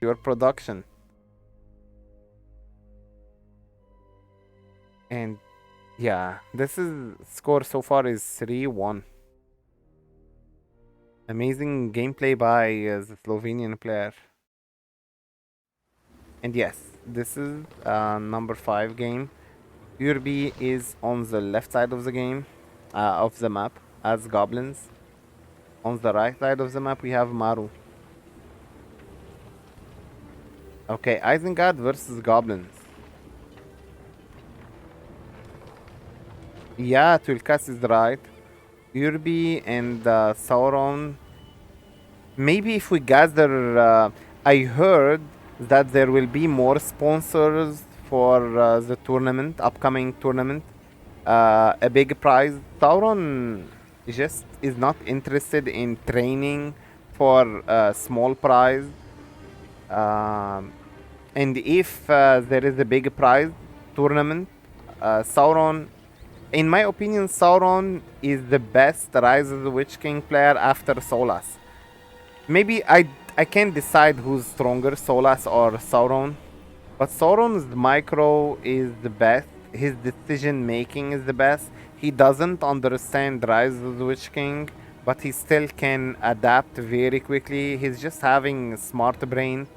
your production. And yeah, this is score so far is 3-1. Amazing gameplay by the Slovenian player. And yes, this is number 5 game. Urby is on the left side of the game, of the map, as Goblins. On the right side of the map, we have Maru. Okay, Isengard versus Goblins. Yeah, Tulkas is right. Urby and Sauron. Maybe if we gather, I heard that there will be more sponsors for the tournament, upcoming tournament. A big prize. Sauron just is not interested in training for a small prize. Um, and if there is a big prize tournament, Sauron, in my opinion, Sauron is the best Rise of the Witch King player after Solas. Maybe I can't decide who's stronger, Solas or Sauron. But Sauron's micro is the best. His decision making is the best. He doesn't understand Rise of the Witch King, but he still can adapt very quickly. He's just having a smart brain.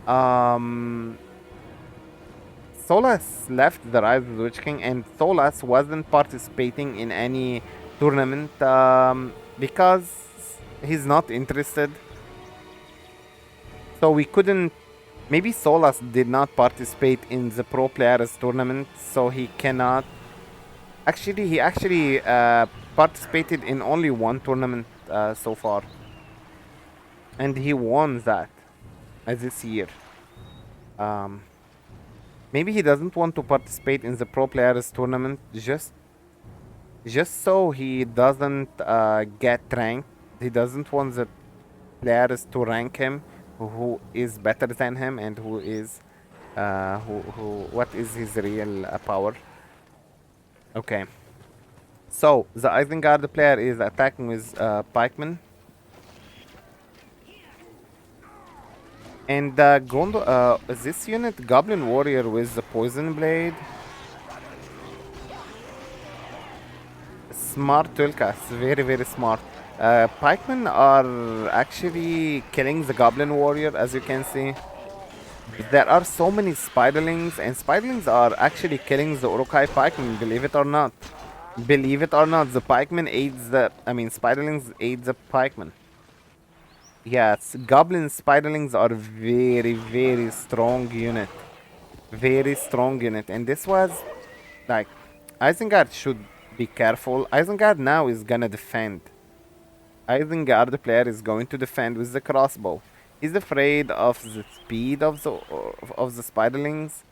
Um, Solas left the Rise of the Witch King, and Solas wasn't participating in any tournament because he's not interested. So we couldn't. Maybe Solas did not participate in the Pro Players tournament, so he cannot. Actually, he actually participated in only one tournament so far, and he won that this year. Um, maybe he doesn't want to participate in the Pro Players tournament just so he doesn't get ranked. He doesn't want the players to rank him, who is better than him and who is what is his real power. Okay, so the Isengard player is attacking with pikeman, and this unit goblin warrior with the poison blade. Smart Tulkas, very smart. Pikemen are actually killing the goblin warrior, as you can see. There are so many spiderlings, and spiderlings are actually killing the Urukai pikemen, believe it or not. Believe it or not, the pikeman aids the... I mean, spiderlings aid the pikeman. Yes, goblin spiderlings are very strong unit. Very strong unit. And this was, like, Isengard should be careful. Isengard now is gonna defend. Isengard, the player, is going to defend with the crossbow. He's afraid of the speed of the spiderlings,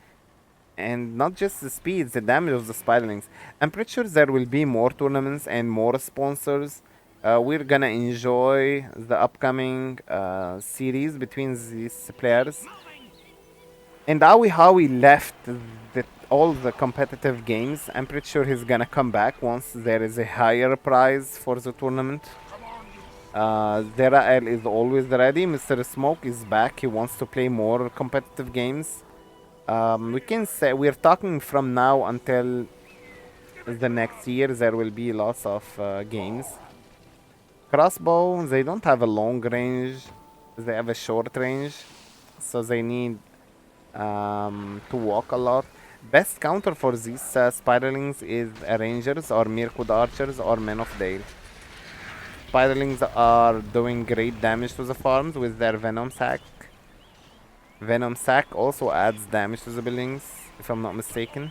and not just the speed, the damage of the spiderlings. I'm pretty sure there will be more tournaments and more sponsors. We're gonna enjoy the upcoming series between these players. And Awi Howie left all the competitive games. I'm pretty sure he's gonna come back once there is a higher prize for the tournament. Zerael is always ready. Mr. Smoke is back. He wants to play more competitive games. We can say we're talking from now until the next year. There will be lots of games. Crossbow, they don't have a long range. They have a short range. So they need to walk a lot. Best counter for these spiderlings is Rangers or Mirkwood Archers or Men of Dale. Spiderlings are doing great damage to the farms with their Venom Sack. Venom Sack also adds damage to the buildings, if I'm not mistaken.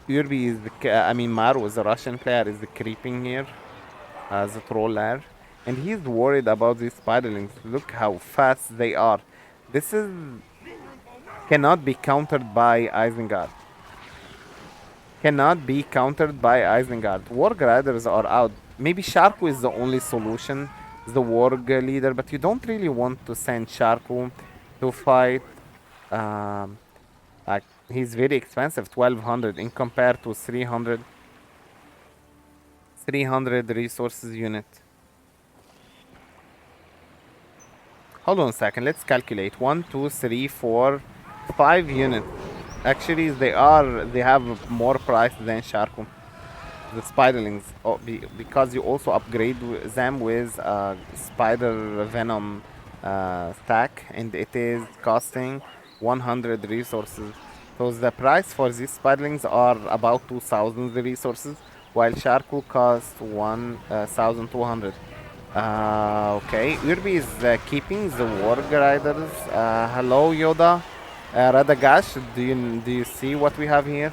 Urby is Maru, the Russian player, is the creeping here, the troller. And he's worried about these spiderlings. Look how fast they are. This is cannot be countered by Isengard. Cannot be countered by Isengard. Warg Riders are out. Maybe Sharku is the only solution, the Warg leader, but you don't really want to send Sharku to fight. Like, he's very expensive, 1200 in compared to 300 resources unit. Hold on a second. Let's calculate. 1, 2, 3, 4, 5 units. Actually, they have more price than Sharkum. The spiderlings, because you also upgrade them with spider venom stack, and it is costing 100 resources. So the price for these spiderlings are about 2,000 resources, while Sharku costs 1,200. Okay, Urby is keeping the war riders. Hello, Yoda. Radagash, do you see what we have here?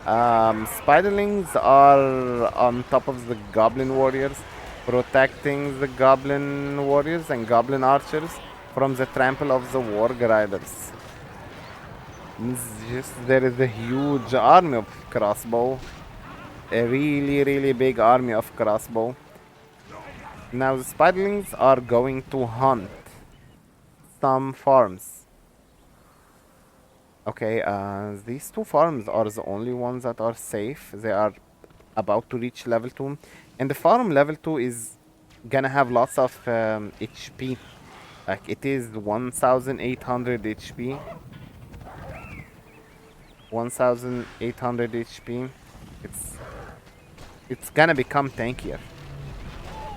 Spiderlings are on top of the goblin warriors, protecting the goblin warriors and goblin archers from the trample of the war riders. There is a huge army of crossbow, a really big army of crossbow. Now the spiderlings are going to hunt some farms. Okay, these two farms are the only ones that are safe. They are about to reach level 2. And the farm level 2 is gonna have lots of HP. Like it is 1800 HP. 1800 HP. It's gonna become tankier.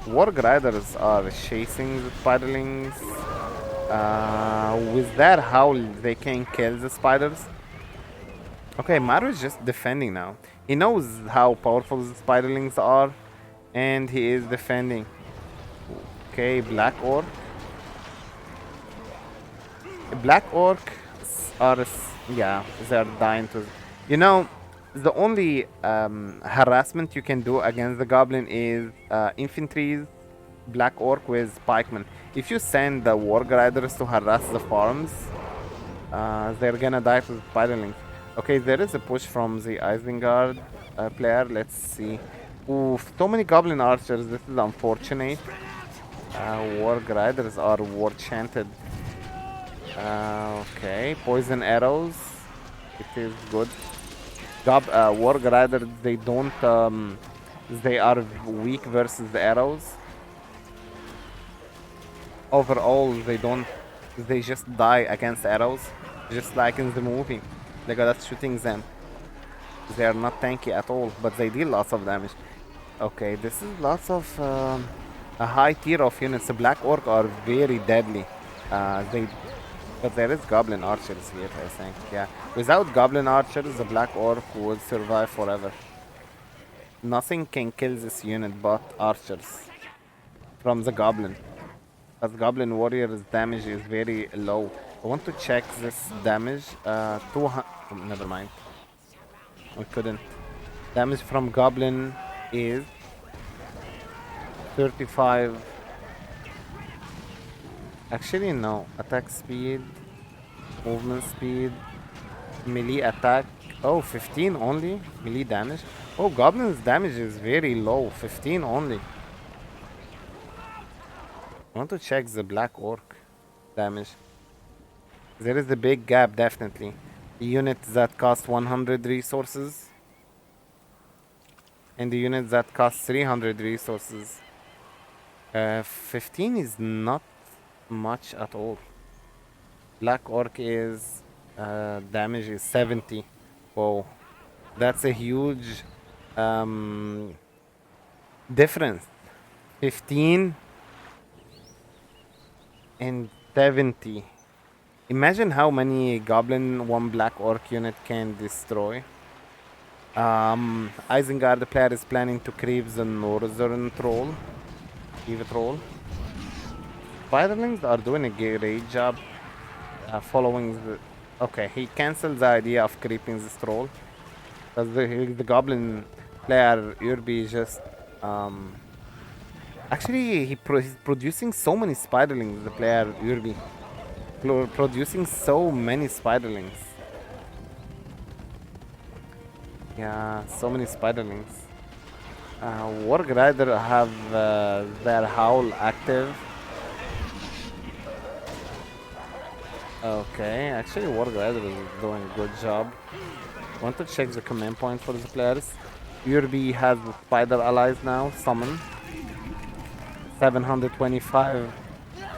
Warg Riders are chasing the spiderlings. With that howl, they can kill the spiders. Okay, Maru is just defending now. He knows how powerful the spiderlings are, and he is defending. Okay, Black Orc. Black Orc are, yeah, they are dying to. You know, the only harassment you can do against the goblin is infantry, Black Orc with pikemen. If you send the warg riders to harass the farms, they're gonna die to the spiderlings. Okay, there is a push from the Isengard player. Let's see. Oof, so many goblin archers. This is unfortunate. Warg riders are war chanted. Okay, poison arrows. It is good. Warg riders, they don't. They are weak versus the arrows. Overall, they don't. They just die against arrows, just like in the movie. They got shooting them. They are not tanky at all, but they deal lots of damage. Okay, this is lots of a high tier of units. The Black Orc are very deadly. But there is Goblin Archers here, I think. Yeah, without Goblin Archers, the Black Orc would survive forever. Nothing can kill this unit but Archers from the Goblin. As Goblin Warrior's damage is very low. I want to check this damage. 200. Oh, never mind. We couldn't. Damage from Goblin is 35. Actually, no. Attack speed, movement speed, melee attack. Oh, 15 only. Melee damage. Oh, Goblin's damage is very low. 15 only. I want to check the Black Orc damage. There is a big gap, definitely. The unit that cost 100 resources and the unit that costs 300 resources. 15 is not much at all. Black Orc is damage is 70. Whoa, that's a huge difference. 15 and 70. Imagine how many goblin one Black Orc unit can destroy. Isengard, the player, is planning to creep the northern troll. Give it roll. Spiderlings are doing a great job following the... Okay, he cancelled the idea of creeping this troll. Because the goblin player, Urby, just... Actually, he's producing so many spiderlings, the player Urby. Producing so many spiderlings. Yeah, so many spiderlings. Warg Rider have their howl active. Okay, actually Warg Rider is doing a good job. Want to check the command point for the players. Urby has the spider allies now, summon. 725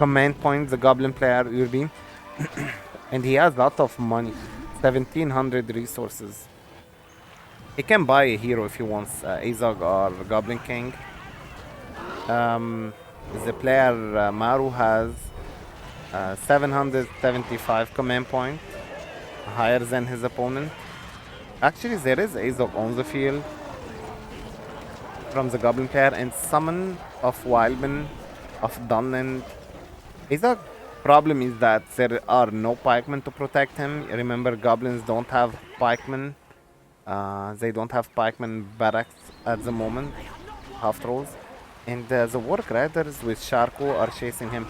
command point, the Goblin player, Urby. And he has lots of money. 1700 resources. He can buy a hero if he wants, Azog or Goblin King. The player Maru has 775 command point, higher than his opponent. Actually, there is Azog on the field from the Goblin player and summon of Wildman of Dunland. Azog problem is that there are no pikemen to protect him. Remember, Goblins don't have pikemen. They don't have pikemen barracks at the moment, half trolls. And the Warg Riders with Sharko are chasing him.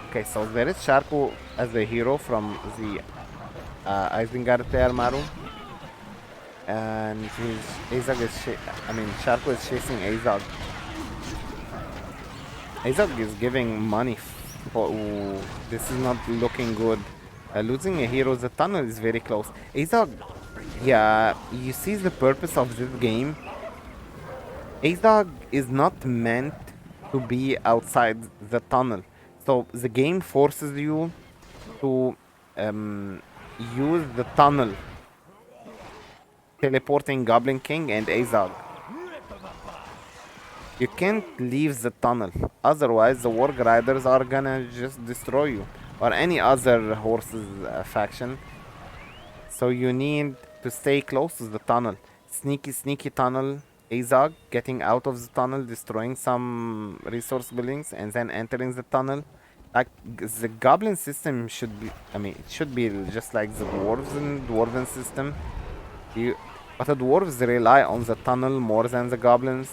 Okay, so there is Sharko as a hero from the Isengard player Maru. And Azog is Sharko is chasing Azog. Azog is giving money for... Ooh, this is not looking good. Losing a hero, the tunnel is very close. Azog, yeah, you see the purpose of this game. Azog is not meant to be outside the tunnel. So the game forces you to use the tunnel, teleporting Goblin King and Azog. You can't leave the tunnel, otherwise the Warg Riders are gonna just destroy you, or any other horses faction. So you need to stay close to the tunnel. Sneaky tunnel. Azog getting out of the tunnel, destroying some resource buildings, and then entering the tunnel. Like the Goblin system should be, it should be just like the dwarves in Dwarven system. But the dwarves rely on the tunnel more than the goblins.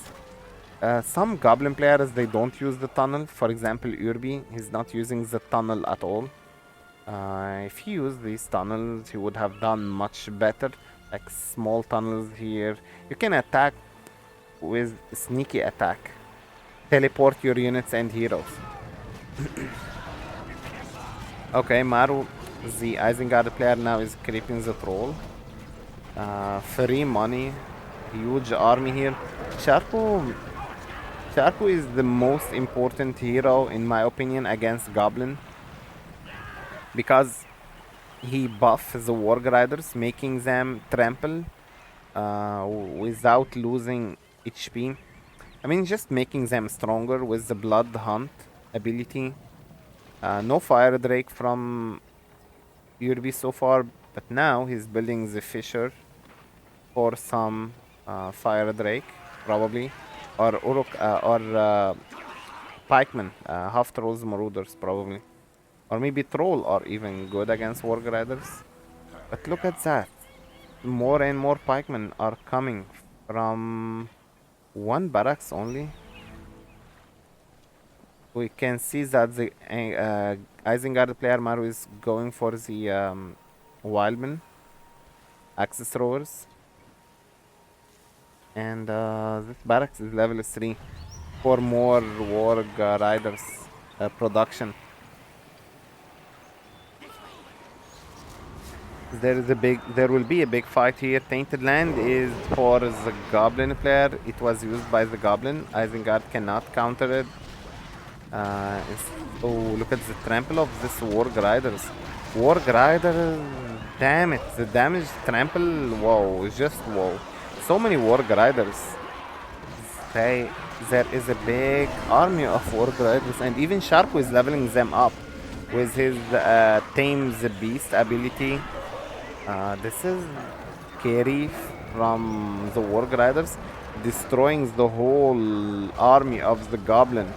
Some Goblin players, they don't use the tunnel. For example, Urby, he's not using the tunnel at all. If he used these tunnels, he would have done much better. Like small tunnels here. You can attack with sneaky attack. Teleport your units and heroes. Okay, Maru, the Isengard player, now is creeping the troll. Free money. Huge army here. Sharko is the most important hero in my opinion against Goblin, because he buffs the Warg Riders, making them trample without losing HP. Just making them stronger with the Blood Hunt ability. No Fire Drake from Urby so far, but now he's building the Fisher for some Fire Drake, probably. Or Pikemen, half trolls, marauders, probably. Or maybe troll are even good against Warg Riders. But look at that. More and more pikemen are coming from one barracks only. We can see that the Isengard player Maru is going for the Wildman, Axis Throwers. And this barracks is level 3 for more Warg Riders production. There will be a big fight here. Tainted Land is for the Goblin player. It was used by the Goblin. Isengard cannot counter it. Oh, look at the trample of this Warg Riders. Warg Riders, damn it, the damage trample, wow, is just wow. So many Warg Riders. There is a big army of Warg Riders, and even Sharko is leveling them up with his Tame the Beast ability. This is Carry from the Warg Riders, destroying the whole army of the Goblin.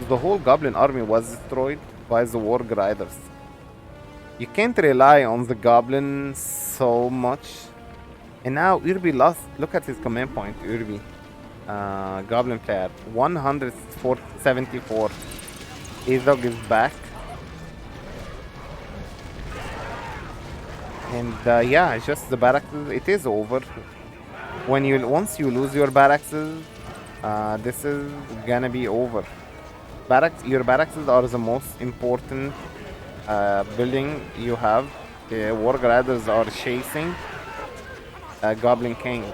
The whole Goblin army was destroyed by the Warg Riders. You can't rely on the Goblin so much. And now Urby lost. Look at his command point, Urby. Goblin player, 174. Azog is back. And yeah, just the barracks, it is over. Once you lose your barracks, this is gonna be over. Your barracks are the most important building you have. The Warg Riders are chasing Goblin King.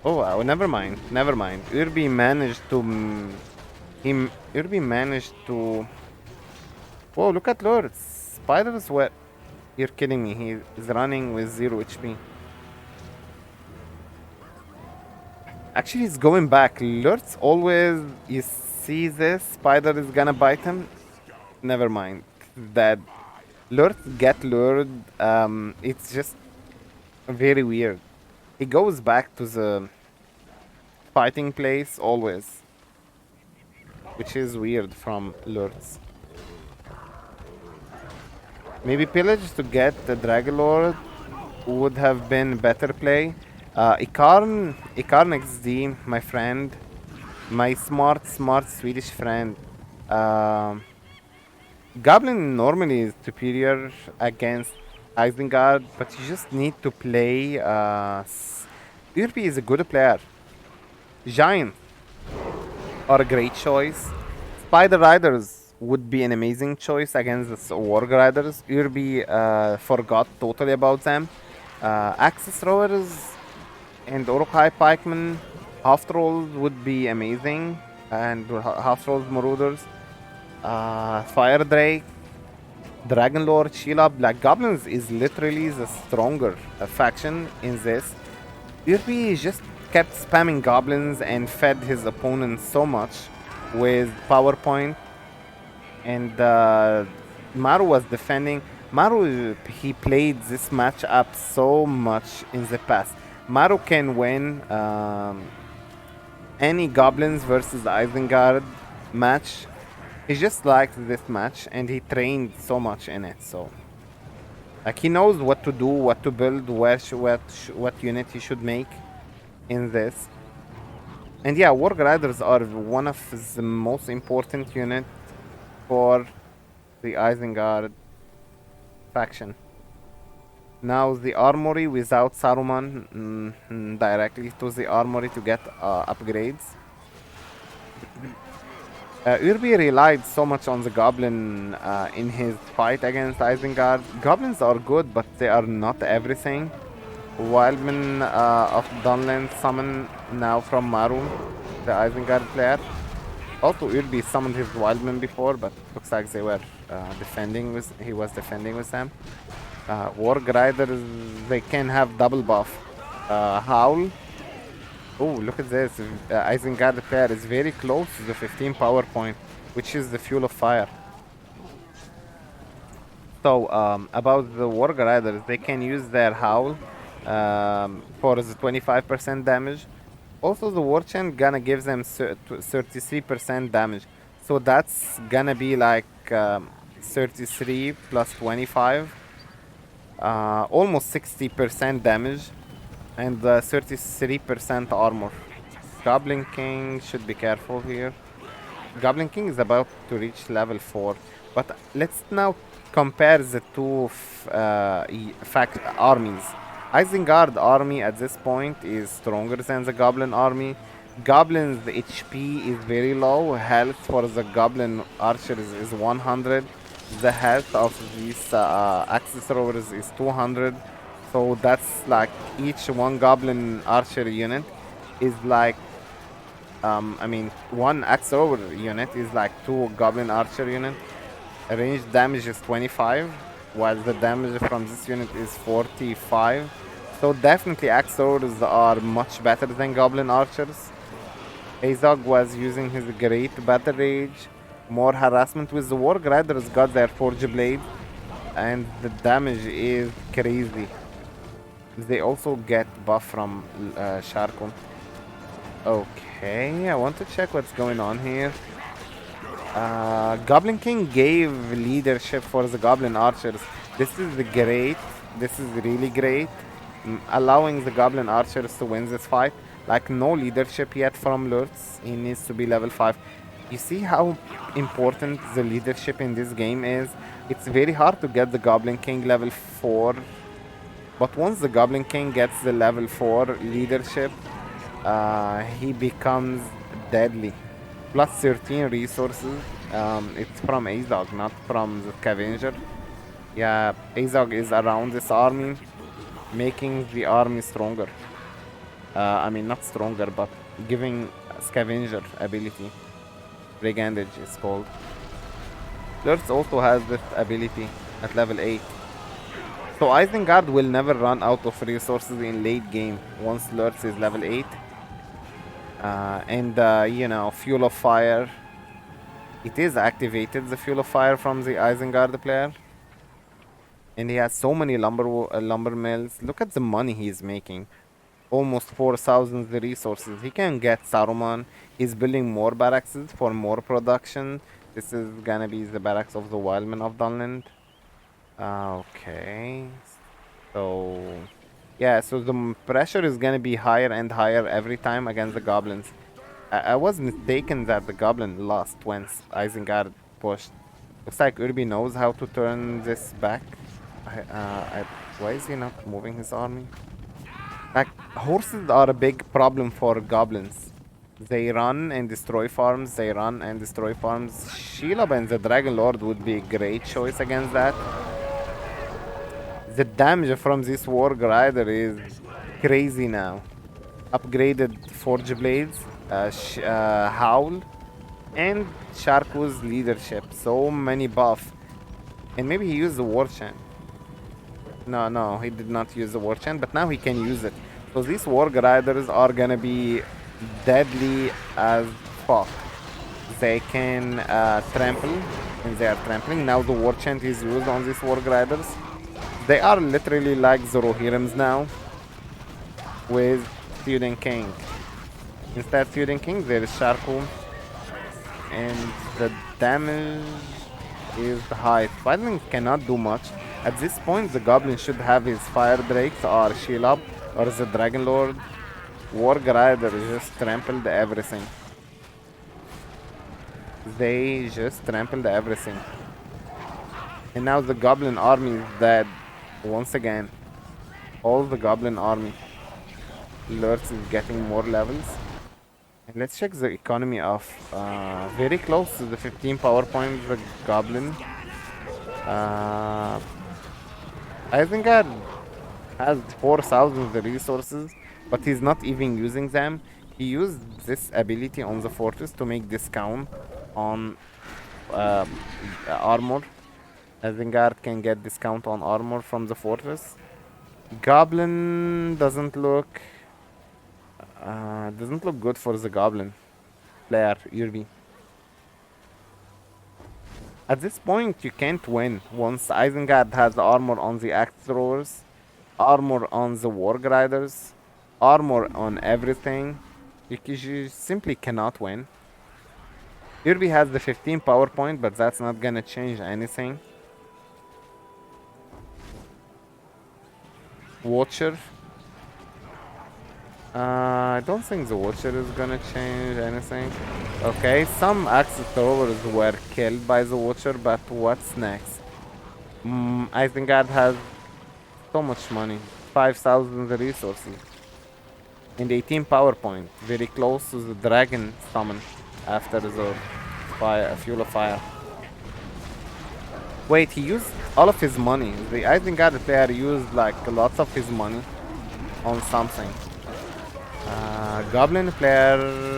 Oh, never mind. Never mind. Urby managed to. Urby managed to. Whoa! Look at Lord. Spiders were. You're kidding me. He is running with 0 HP. Actually, he's going back. Lurt's always. You see this? Spider is gonna bite him. Never mind. That Lurt get lured. It's just very weird. He goes back to the fighting place always, which is weird from Lurtz. Maybe pillage to get the Dragon Lord would have been better play. Ikarn XD, my friend, my smart Swedish friend. Goblin normally is superior against Isengard, but you just need to play. Urby is a good player. Giant are a great choice. Spider Riders would be an amazing choice against the Warg Riders. Urby forgot totally about them. Axis Throwers and Urukai Pikemen, half trolls would be amazing, and half trolls Marauders, Fire Drake, Dragon Lord, Sheila. Black Goblins is literally the stronger faction in this. Urby just kept spamming goblins and fed his opponent so much with PowerPoint, and Maru was defending. Maru, he played this matchup so much in the past. Maru can win any Goblins versus Isengard match. He just liked this match and he trained so much in it. So, like, he knows what to do, what to build, what unit he should make in this. And yeah, Warg Riders are one of the most important units for the Isengard faction. Now the armory without Saruman, directly to the armory to get upgrades. Urby relied so much on the goblin in his fight against Isengard. Goblins are good, but they are not everything. Wildman of Dunland summon now from Maru, the Isengard player. Also, Urby summoned his Wildman before, but looks like they were defending with. He was defending with them. Warg Riders, they can have double buff. Howl. Oh, look at this. Isengard player is very close to the 15 power point, which is the fuel of fire. So, about the Warg Riders, they can use their Howl for the 25% damage. Also, the War Chant gonna give them 33% damage. So that's gonna be like 33 plus 25. Almost 60% damage and 33% armor. Goblin King should be careful here. Goblin King is about to reach level 4. But let's now compare the two armies. Isengard army at this point is stronger than the Goblin army. Goblin's HP is very low. Health for the Goblin archers is 100. The health of these Axis Throwers is 200. So that's like each one Goblin archer unit is like, I mean, one Axis Thrower unit is like 2 Goblin archer unit. Range damage is 25, while the damage from this unit is 45. So definitely Axe Throwers are much better than Goblin archers. Azog was using his great battle rage. More harassment with the Warg Riders got their Forge Blade, and the damage is crazy. They also get buff from Sharkon. Okay, I want to check what's going on here. Goblin King gave leadership for the Goblin Archers. This is great. This is really great. Allowing the Goblin Archers to win this fight. Like, no leadership yet from Lurtz. He needs to be level 5. You see how important the leadership in this game is? It's very hard to get the Goblin King level 4. But once the Goblin King gets the level 4 leadership, he becomes deadly. Plus 13 resources. It's from Azog, not from the Scavenger. Yeah, Azog is around this army, making the army stronger. I mean, not stronger, but giving scavenger ability. Brigandage is called. Lurtz also has this ability at level 8. So Isengard will never run out of resources in late game once Lurtz is level 8. And you know, Fuel of Fire. It is activated, the Fuel of Fire from the Isengard player. And he has so many lumber mills. Look at the money he's making. Almost 4,000 resources. He can get Saruman. He's building more barracks for more production. This is gonna be the barracks of the Wildmen of Dunland. Okay. So, yeah, so the pressure is gonna be higher and higher every time against the goblins. I was mistaken that the goblin lost once Isengard pushed. Looks like Urby knows how to turn this back. Why is he not moving his army? Like, horses are a big problem for goblins. They run and destroy farms, they run and destroy farms. Shelob and the Dragon Lord would be a great choice against that. The damage from this Warg Rider is crazy now. Upgraded Forge Blades, Howl, and Sharku's leadership. So many buff. And maybe he used the War Chant. No, he did not use the War Chant, but now he can use it. So these Warg Riders are gonna be deadly as fuck. They can trample, and they are trampling. Now the War Chant is used on these Warg Riders. They are literally like the Rohirrims now, with Student King. Instead Student King, there is Sharku, and the damage is high. Spiderlings cannot do much. At this point, the Goblin should have his Fire Drakes or Shelob or the Dragon Lord. Warg Rider just trampled everything. They just trampled everything. And now the Goblin army is dead. Once again. All the Goblin army. Lurtz is getting more levels. And let's check the economy of very close to the 15 power points, the Goblin. Isengard has 4,000 resources, but he's not even using them. He used this ability on the fortress to make discount on armor. Isengard can get discount on armor from the fortress. Goblin doesn't look good for the Goblin player, Urby. At this point, you can't win. Once Isengard has armor on the axe throwers, armor on the Warg Riders, armor on everything, you simply cannot win. Urby has the 15 power point, but that's not gonna change anything. Watcher. I don't think the Watcher is gonna change anything. Okay, some axe throwers were killed by the Watcher, but what's next? Isengard has so much money. 5,000 resources. And 18 power point. Very close to the dragon summon after the Fuel of Fire. Wait, he used all of his money. The Isengard player used like lots of his money on something. Goblin player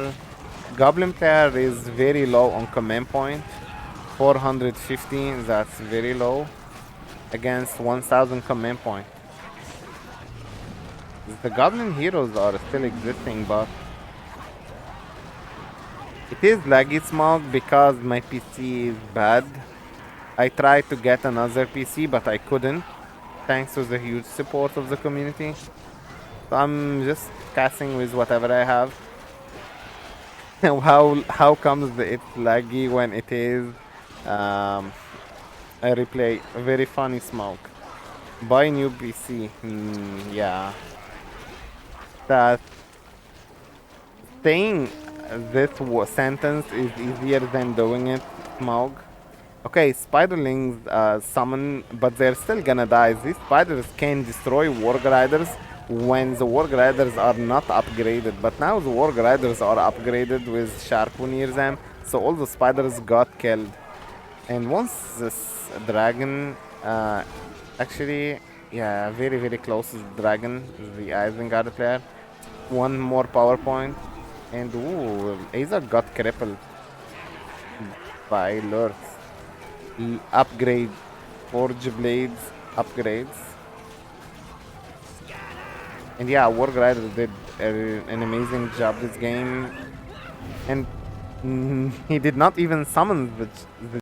is very low on command point. 415, that's very low against 1,000 command point. The Goblin heroes are still existing, but it is laggy smog because my PC is bad. I tried to get another PC, but I couldn't, thanks to the huge support of the community. So I'm just casting with whatever I have. How comes it's laggy when it is a replay? A very funny smoke. Buy new PC. Yeah. That saying this sentence is easier than doing it, Smoke. Okay, spiderlings summon, but they're still gonna die. These spiders can destroy Warg Riders when the Warg Riders are not upgraded. But now the Warg Riders are upgraded with Sharku near them, so all the spiders got killed. And once this dragon, actually, yeah, very close to the dragon, the Isengard player. one more power point. And ooh, Isengard got crippled by Lurks. Upgrade. Forge Blades upgrades. And yeah, Wargrider did an amazing job this game. And he did not even summon the